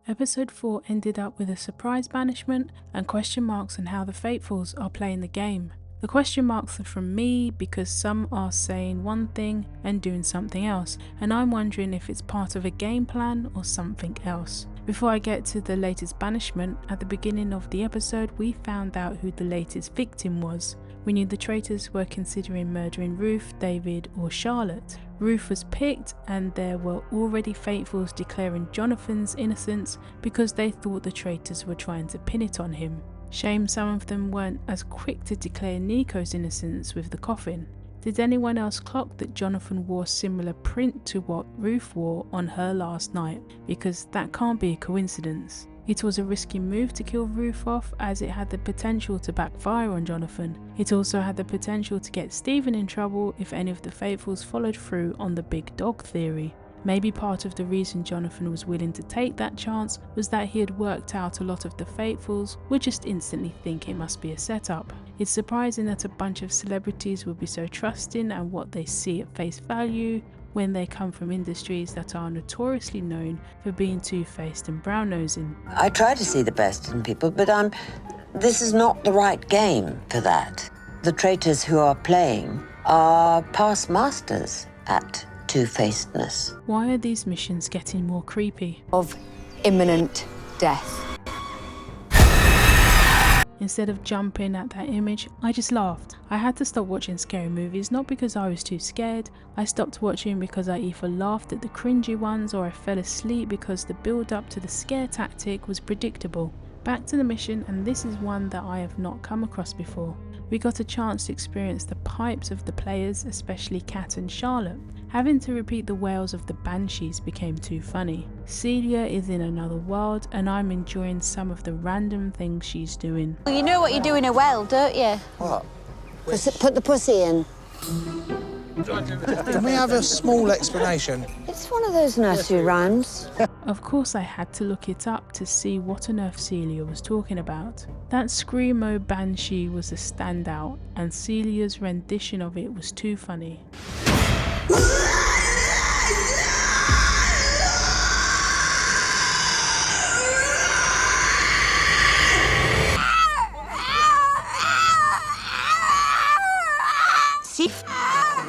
Episode 4 ended up with a surprise banishment and question marks on how the Faithfuls are playing the game. The question marks are from me because some are saying one thing and doing something else, and I'm wondering if it's part of a game plan or something else. Before I get to the latest banishment, at the beginning of the episode we found out who the latest victim was. We knew the traitors were considering murdering Ruth, David or Charlotte. Ruth was picked and there were already Faithfuls declaring Jonathan's innocence because they thought the traitors were trying to pin it on him. Shame some of them weren't as quick to declare Nico's innocence with the coffin. Did anyone else clock that Jonathan wore similar print to what Ruth wore on her last night? Because that can't be a coincidence. It was a risky move to kill Ruth off as it had the potential to backfire on Jonathan. It also had the potential to get Stephen in trouble if any of the Faithfuls followed through on the big dog theory. Maybe part of the reason Jonathan was willing to take that chance was that he had worked out a lot of the Faithfuls would just instantly think it must be a setup. It's surprising that a bunch of celebrities would be so trusting and what they see at face value when they come from industries that are notoriously known for being two-faced and brown-nosing. I try to see the best in people, but this is not the right game for that. The traitors who are playing are past masters at two-facedness. Why are these missions getting more creepy? Of imminent death. Instead of jumping at that image, I just laughed. I had to stop watching scary movies, not because I was too scared. I stopped watching because I either laughed at the cringy ones or I fell asleep because the build up to the scare tactic was predictable. Back to the mission, and this is one that I have not come across before. We got a chance to experience the pipes of the players, especially Kat and Charlotte. Having to repeat the wails of the banshees became too funny. Celia is in another world and I'm enjoying some of the random things she's doing. Well, you know what you're doing a well, don't you? What? Put the pussy in. Can we have a small explanation? It's one of those nursery rhymes. Of course I had to look it up to see what on earth Celia was talking about. That Screamo banshee was a standout and Celia's rendition of it was too funny.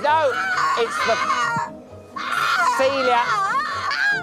No, it's the Celia.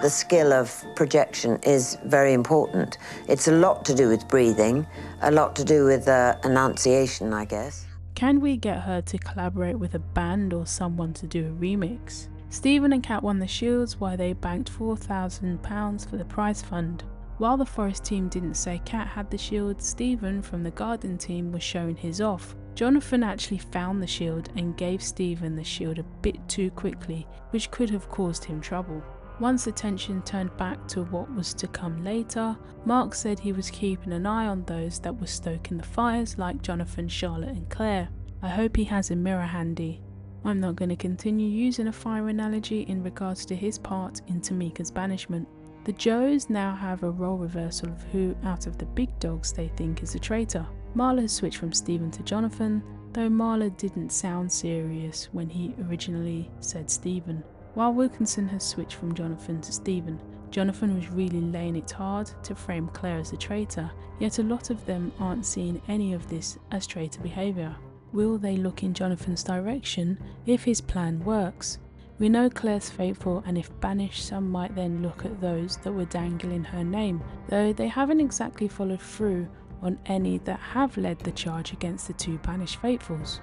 The skill of projection is very important. It's a lot to do with breathing, a lot to do with enunciation, I guess. Can we get her to collaborate with a band or someone to do a remix? Stephen and Kat won the shields while they banked £4,000 for the prize fund. While the Forest team didn't say Kat had the shield, Stephen from the Garden team was showing his off. Jonathan actually found the shield and gave Stephen the shield a bit too quickly, which could have caused him trouble. Once attention turned back to what was to come later, Mark said he was keeping an eye on those that were stoking the fires like Jonathan, Charlotte and Claire. I hope he has a mirror handy. I'm not going to continue using a fire analogy in regards to his part in Tamika's banishment. The Joes now have a role reversal of who out of the big dogs they think is a traitor. Marla has switched from Stephen to Jonathan, though Marla didn't sound serious when he originally said Stephen. While Wilkinson has switched from Jonathan to Stephen, Jonathan was really laying it hard to frame Claire as a traitor, yet a lot of them aren't seeing any of this as traitor behaviour. Will they look in Jonathan's direction if his plan works? We know Claire's faithful, and if banished, some might then look at those that were dangling her name, though they haven't exactly followed through on any that have led the charge against the two banished faithfuls.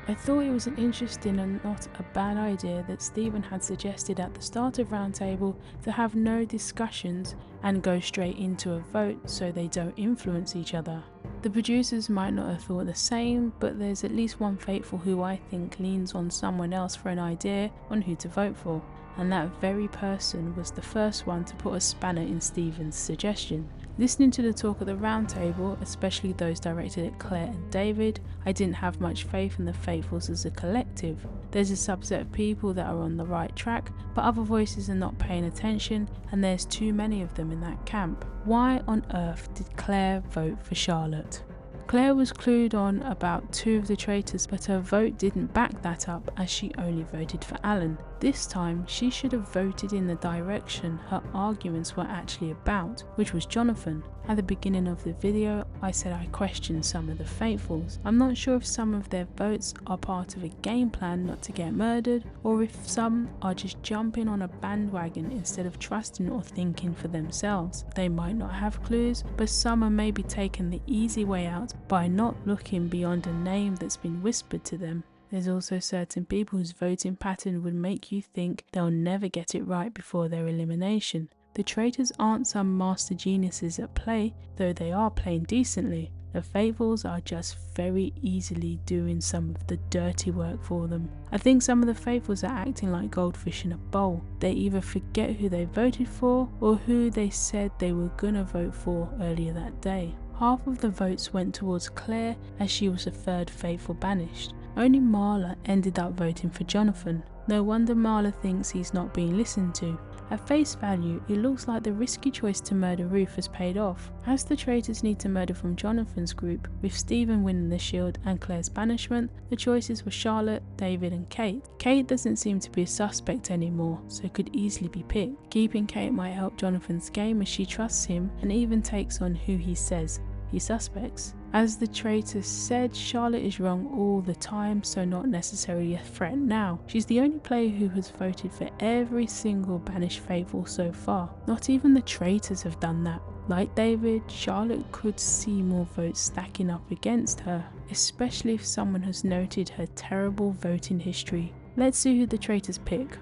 I thought it was an interesting and not a bad idea that Stephen had suggested at the start of Roundtable to have no discussions and go straight into a vote so they don't influence each other. The producers might not have thought the same, but there's at least one faithful who I think leans on someone else for an idea on who to vote for, and that very person was the first one to put a spanner in Stephen's suggestion. Listening to the talk at the round table, especially those directed at Claire and David, I didn't have much faith in the Faithfuls as a collective. There's a subset of people that are on the right track, but other voices are not paying attention, and there's too many of them in that camp. Why on earth did Claire vote for Charlotte? Claire was clued on about two of the traitors, but her vote didn't back that up as she only voted for Alan. This time, she should have voted in the direction her arguments were actually about, which was Jonathan. At the beginning of the video, I said I questioned some of the faithfuls. I'm not sure if some of their votes are part of a game plan not to get murdered, or if some are just jumping on a bandwagon instead of trusting or thinking for themselves. They might not have clues, but some are maybe taking the easy way out by not looking beyond a name that's been whispered to them. There's also certain people whose voting pattern would make you think they'll never get it right before their elimination. The traitors aren't some master geniuses at play, though they are playing decently. The faithfuls are just very easily doing some of the dirty work for them. I think some of the faithfuls are acting like goldfish in a bowl. They either forget who they voted for or who they said they were gonna vote for earlier that day. Half of the votes went towards Claire, as she was the third faithful banished. Only Marla ended up voting for Jonathan. No wonder Marla thinks he's not being listened to. At face value, it looks like the risky choice to murder Ruth has paid off, as the traitors need to murder from Jonathan's group. With Stephen winning the shield and Claire's banishment, the choices were Charlotte, David and Kate. Kate doesn't seem to be a suspect anymore, so could easily be picked. Keeping Kate might help Jonathan's game as she trusts him and even takes on who he says he suspects. As the traitor said, Charlotte is wrong all the time, so not necessarily a threat now. She's the only player who has voted for every single banished faithful so far. Not even the traitors have done that. Like David, Charlotte could see more votes stacking up against her, especially if someone has noted her terrible voting history. Let's see who the traitors pick.